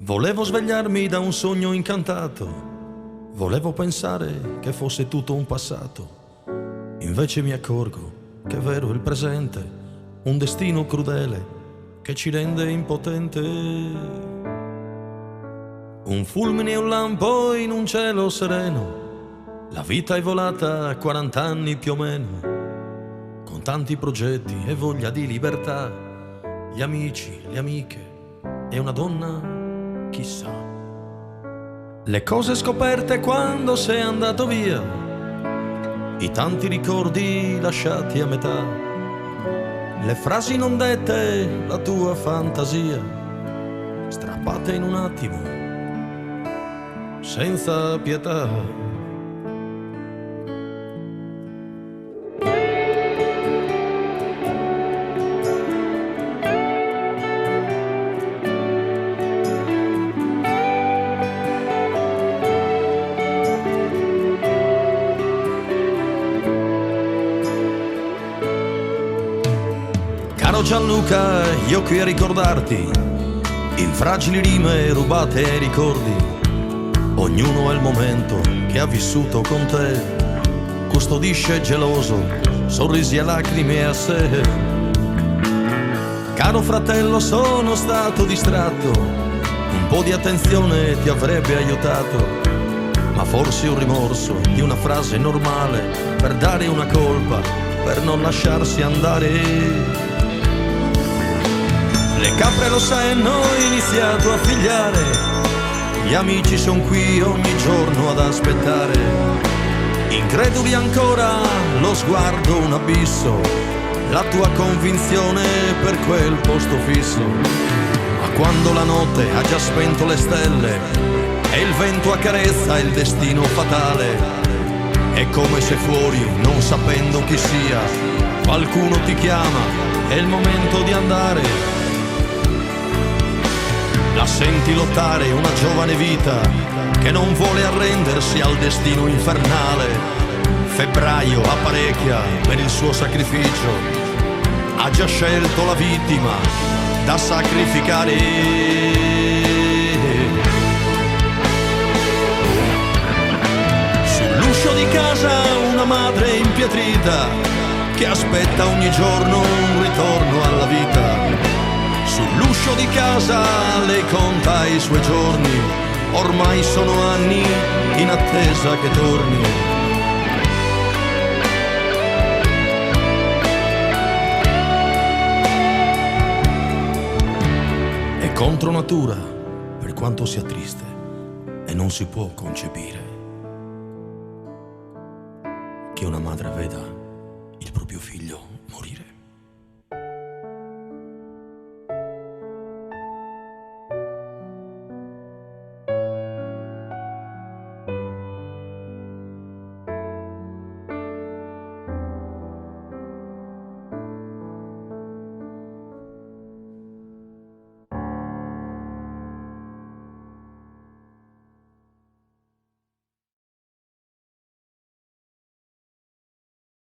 Volevo svegliarmi da un sogno incantato, volevo pensare che fosse tutto un passato. Invece mi accorgo che è vero il presente, un destino crudele che ci rende impotente. Un fulmine e un lampo in un cielo sereno, la vita è volata a 40 anni più o meno, con tanti progetti e voglia di libertà, gli amici, le amiche e una donna, chissà. Le cose scoperte quando sei andato via, i tanti ricordi lasciati a metà, le frasi non dette, la tua fantasia, strappate in un attimo, senza pietà. Caro Gianluca, io qui a ricordarti, in fragili rime rubate ai ricordi, ognuno ha il momento che ha vissuto con te, custodisce geloso, sorrisi e lacrime a sé. Caro fratello, sono stato distratto, un po' di attenzione ti avrebbe aiutato, ma forse un rimorso di una frase normale per dare una colpa, per non lasciarsi andare. Le capre lo sai hanno iniziato a figliare, gli amici son qui ogni giorno ad aspettare, increduli ancora lo sguardo un abisso, la tua convinzione per quel posto fisso. Ma quando la notte ha già spento le stelle e il vento accarezza il destino fatale, è come se fuori, non sapendo chi sia, qualcuno ti chiama, è il momento di andare. La senti lottare una giovane vita che non vuole arrendersi al destino infernale. Febbraio apparecchia per il suo sacrificio, ha già scelto la vittima da sacrificare. Sull'uscio di casa una madre impietrita che aspetta ogni giorno un ritorno alla vita. Sull'uscio di casa lei conta i suoi giorni, ormai sono anni in attesa che torni. È contro natura, per quanto sia triste, e non si può concepire che una madre veda il proprio figlio